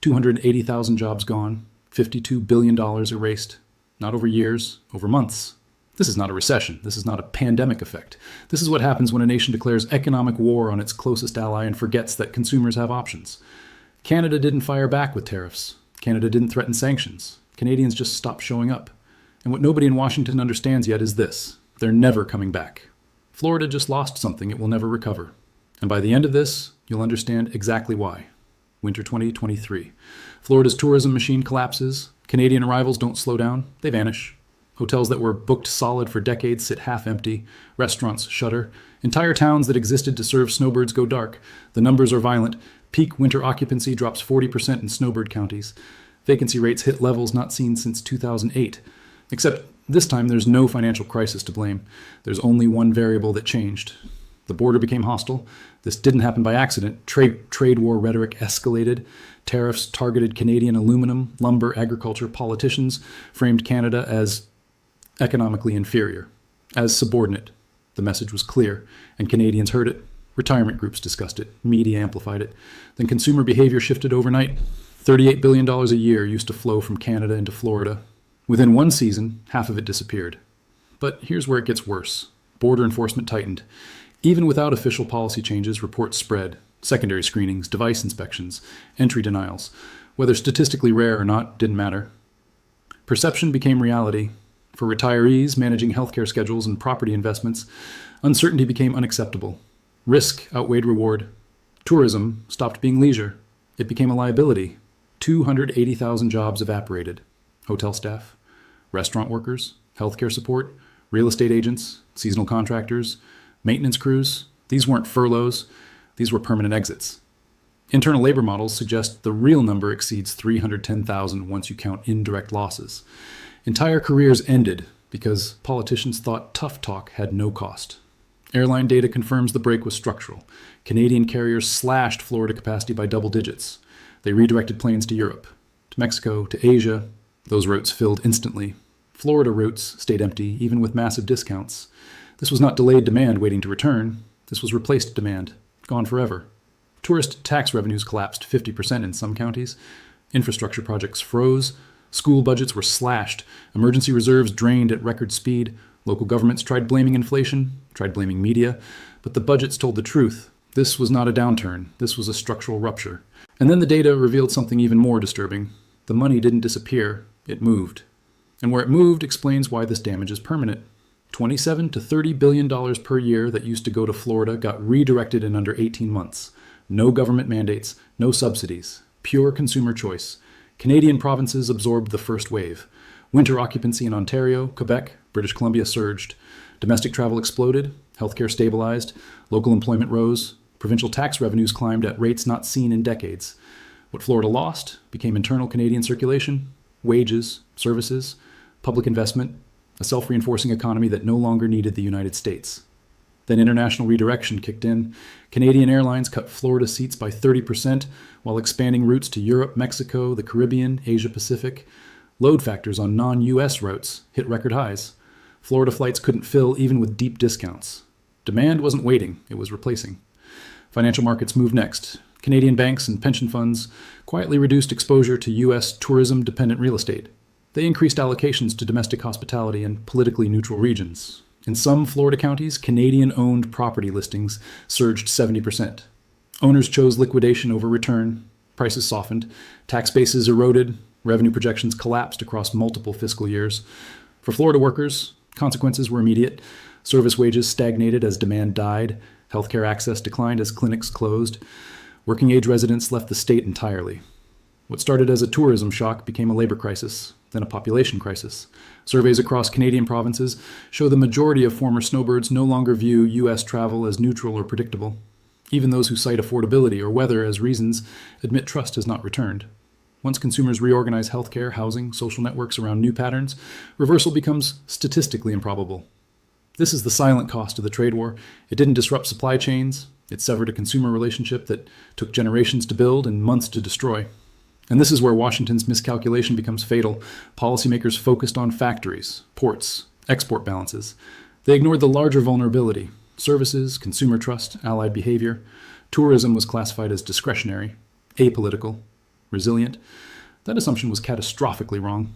280,000 jobs gone, $52 billion erased, not over years, over months. This is not a recession. This is not a pandemic effect. This is what happens when a nation declares economic war on its closest ally and forgets that consumers have options. Canada didn't fire back with tariffs. Canada didn't threaten sanctions. Canadians just stopped showing up. And what nobody in Washington understands yet is this: they're never coming back. Florida just lost something it will never recover. And by the end of this, you'll understand exactly why. Winter 2023. Florida's tourism machine collapses. Canadian arrivals don't slow down. They vanish. Hotels that were booked solid for decades sit half empty. Restaurants shutter. Entire towns that existed to serve snowbirds go dark. The numbers are violent. Peak winter occupancy drops 40% in snowbird counties. Vacancy rates hit levels not seen since 2008. Except this time there's no financial crisis to blame. There's only one variable that changed. The border became hostile. This didn't happen by accident. Trade war rhetoric escalated. Tariffs targeted Canadian aluminum, lumber, agriculture. Politicians framed Canada as economically inferior, as subordinate. The message was clear, and Canadians heard it. Retirement groups discussed it. Media amplified it. Then consumer behavior shifted overnight. $38 billion a year used to flow from Canada into Florida. Within one season, half of it disappeared. But here's where it gets worse. Border enforcement tightened. Even without official policy changes, reports spread. Secondary screenings, device inspections, entry denials. Whether statistically rare or not didn't matter. Perception became reality. For retirees managing healthcare schedules and property investments, uncertainty became unacceptable. Risk outweighed reward. Tourism stopped being leisure. It became a liability. 280,000 jobs evaporated. Hotel staff, restaurant workers, healthcare support, real estate agents, seasonal contractors, maintenance crews. These weren't furloughs. These were permanent exits. Internal labor models suggest the real number exceeds 310,000 once you count indirect losses. Entire careers ended because politicians thought tough talk had no cost. Airline data confirms the break was structural. Canadian carriers slashed Florida capacity by double digits. They redirected planes to Europe, to Mexico, to Asia. Those routes filled instantly. Florida routes stayed empty, even with massive discounts. This was not delayed demand waiting to return. This was replaced demand, gone forever. Tourist tax revenues collapsed 50% in some counties. Infrastructure projects froze. School budgets were slashed. Emergency reserves drained at record speed. Local governments tried blaming inflation, tried blaming media, but the budgets told the truth. This was not a downturn. This was a structural rupture. And then the data revealed something even more disturbing. The money didn't disappear. It moved. And where it moved explains why this damage is permanent. $27 to $30 billion per year that used to go to Florida got redirected in under 18 months. No government mandates, no subsidies, pure consumer choice. Canadian provinces absorbed the first wave. Winter occupancy in Ontario, Quebec, British Columbia surged. Domestic travel exploded. Healthcare stabilized. Local employment rose. Provincial tax revenues climbed at rates not seen in decades. What Florida lost became internal Canadian circulation, wages, services, public investment, a self-reinforcing economy that no longer needed the United States. Then international redirection kicked in. Canadian airlines cut Florida seats by 30% while expanding routes to Europe, Mexico, the Caribbean, Asia Pacific. Load factors on non-US routes hit record highs. Florida flights couldn't fill even with deep discounts. Demand wasn't waiting, it was replacing. Financial markets moved next. Canadian banks and pension funds quietly reduced exposure to US tourism-dependent real estate. They increased allocations to domestic hospitality and politically neutral regions. In some Florida counties, Canadian-owned property listings surged 70%. Owners chose liquidation over return. Prices softened. Tax bases eroded. Revenue projections collapsed across multiple fiscal years. For Florida workers, consequences were immediate. Service wages stagnated as demand died. Healthcare access declined as clinics closed. Working-age residents left the state entirely. What started as a tourism shock became a labor crisis, then a population crisis. Surveys across Canadian provinces show the majority of former snowbirds no longer view U.S. travel as neutral or predictable. Even those who cite affordability or weather as reasons admit trust has not returned. Once consumers reorganize healthcare, housing, social networks around new patterns, reversal becomes statistically improbable. This is the silent cost of the trade war. It didn't disrupt supply chains. It severed a consumer relationship that took generations to build and months to destroy. And this is where Washington's miscalculation becomes fatal. Policymakers focused on factories, ports, export balances. They ignored the larger vulnerability: services, consumer trust, allied behavior. Tourism was classified as discretionary, apolitical. resilient. That assumption was catastrophically wrong.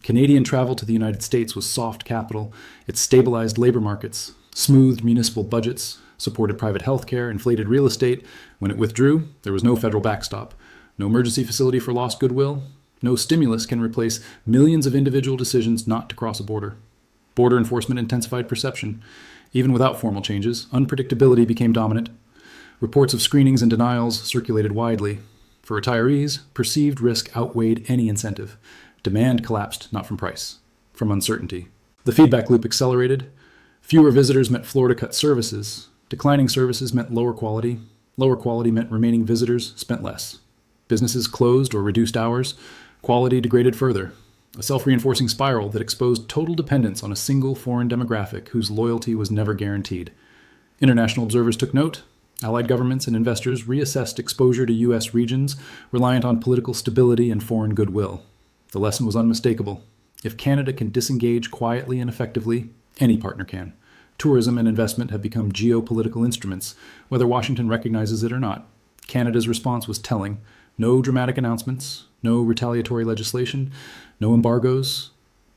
Canadian travel to the United States was soft capital. It stabilized labor markets, smoothed municipal budgets, supported private health care, inflated real estate. When it withdrew, there was no federal backstop, no emergency facility for lost goodwill. No stimulus can replace millions of individual decisions not to cross a border. Border enforcement intensified perception. Even without formal changes, unpredictability became dominant. Reports of screenings and denials circulated widely. For retirees, perceived risk outweighed any incentive. Demand collapsed not from price, from uncertainty. The feedback loop accelerated. Fewer visitors meant Florida cut services. Declining services meant lower quality. Lower quality meant remaining visitors spent less. Businesses closed or reduced hours. Quality degraded further. A self-reinforcing spiral that exposed total dependence on a single foreign demographic whose loyalty was never guaranteed. International observers took note. Allied governments and investors reassessed exposure to U.S. regions reliant on political stability and foreign goodwill. The lesson was unmistakable. If Canada can disengage quietly and effectively, any partner can. Tourism and investment have become geopolitical instruments, whether Washington recognizes it or not. Canada's response was telling. No dramatic announcements, no retaliatory legislation, no embargoes.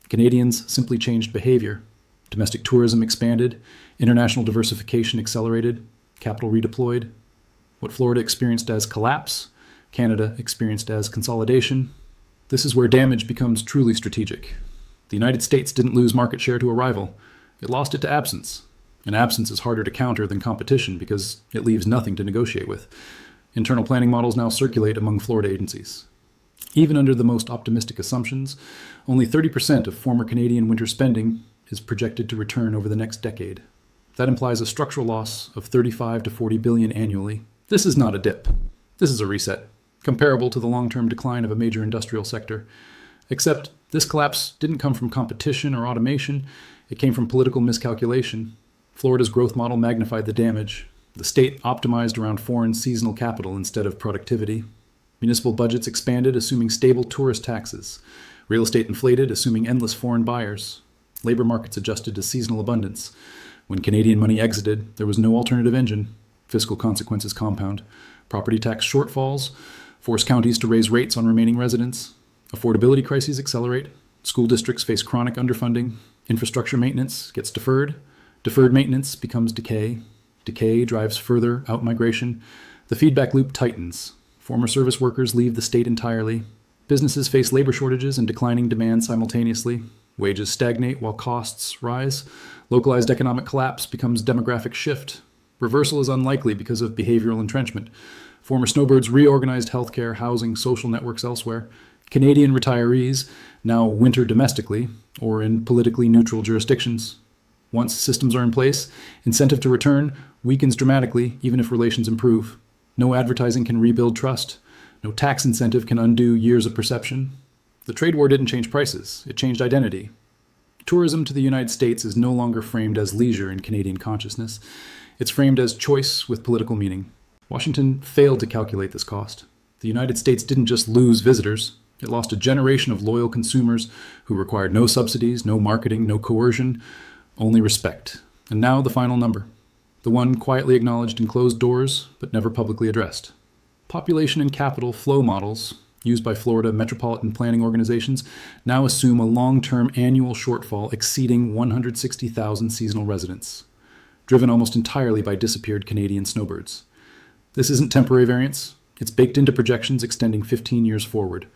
Canadians simply changed behavior. Domestic tourism expanded, international diversification accelerated, capital redeployed. What Florida experienced as collapse, Canada experienced as consolidation. This is where damage becomes truly strategic. The United States didn't lose market share to a rival. It lost it to absence. And absence is harder to counter than competition because it leaves nothing to negotiate with. Internal planning models now circulate among Florida agencies. Even under the most optimistic assumptions, only 30% of former Canadian winter spending is projected to return over the next decade. That implies a structural loss of 35 to 40 billion annually. This is not a dip. This is a reset, comparable to the long-term decline of a major industrial sector. Except this collapse didn't come from competition or automation. It came from political miscalculation. Florida's growth model magnified the damage. The state optimized around foreign seasonal capital instead of productivity. Municipal budgets expanded, assuming stable tourist taxes. Real estate inflated, assuming endless foreign buyers. Labor markets adjusted to seasonal abundance. When Canadian money exited, there was no alternative engine. Fiscal consequences compound. Property tax shortfalls force counties to raise rates on remaining residents. Affordability crises accelerate. School districts face chronic underfunding. Infrastructure maintenance gets deferred. Deferred maintenance becomes decay. Decay drives further outmigration. The feedback loop tightens. Former service workers leave the state entirely. Businesses face labor shortages and declining demand simultaneously. Wages stagnate while costs rise. Localized economic collapse becomes demographic shift. Reversal is unlikely because of behavioral entrenchment. Former snowbirds reorganized healthcare, housing, social networks elsewhere. Canadian retirees now winter domestically or in politically neutral jurisdictions. Once systems are in place, incentive to return weakens dramatically even if relations improve. No advertising can rebuild trust. No tax incentive can undo years of perception. The trade war didn't change prices, it changed identity. Tourism to the United States is no longer framed as leisure in Canadian consciousness. It's framed as choice with political meaning. Washington failed to calculate this cost. The United States didn't just lose visitors, it lost a generation of loyal consumers who required no subsidies, no marketing, no coercion, only respect. And now the final number. The one quietly acknowledged in closed doors, but never publicly addressed. Population and capital flow models, used by Florida metropolitan planning organizations, now assume a long-term annual shortfall exceeding 160,000 seasonal residents, driven almost entirely by disappeared Canadian snowbirds. This isn't temporary variance. It's baked into projections extending 15 years forward.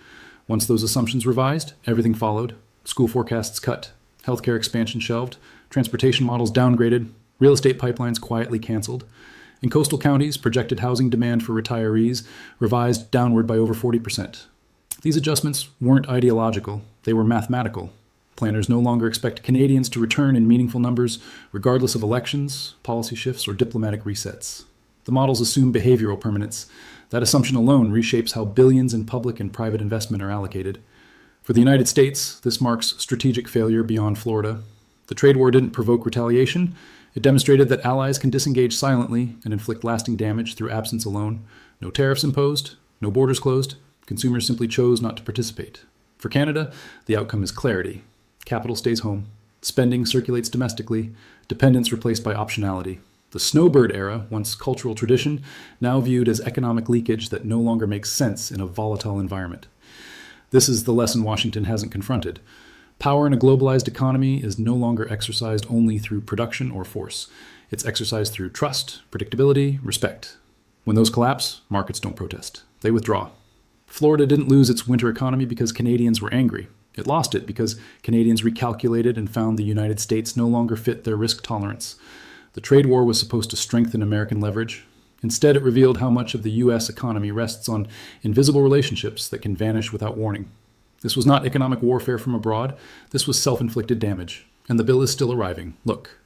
Once those assumptions revised, everything followed. School forecasts cut, healthcare expansion shelved, transportation models downgraded, real estate pipelines quietly canceled. In coastal counties, projected housing demand for retirees revised downward by over 40%. These adjustments weren't ideological, they were mathematical. Planners no longer expect Canadians to return in meaningful numbers, regardless of elections, policy shifts, or diplomatic resets. The models assume behavioral permanence. That assumption alone reshapes how billions in public and private investment are allocated. For the United States, this marks strategic failure beyond Florida. The trade war didn't provoke retaliation. It demonstrated that allies can disengage silently and inflict lasting damage through absence alone. No tariffs imposed, no borders closed. Consumers simply chose not to participate. For Canada, the outcome is clarity. Capital stays home. Spending circulates domestically. Dependence replaced by optionality. The snowbird era, once cultural tradition, now viewed as economic leakage that no longer makes sense in a volatile environment. This is the lesson Washington hasn't confronted. Power in a globalized economy is no longer exercised only through production or force. It's exercised through trust, predictability, respect. When those collapse, markets don't protest. They withdraw. Florida didn't lose its winter economy because Canadians were angry. It lost it because Canadians recalculated and found the United States no longer fit their risk tolerance. The trade war was supposed to strengthen American leverage. Instead, it revealed how much of the U.S. economy rests on invisible relationships that can vanish without warning. This was not economic warfare from abroad. This was self-inflicted damage. And the bill is still arriving. Look,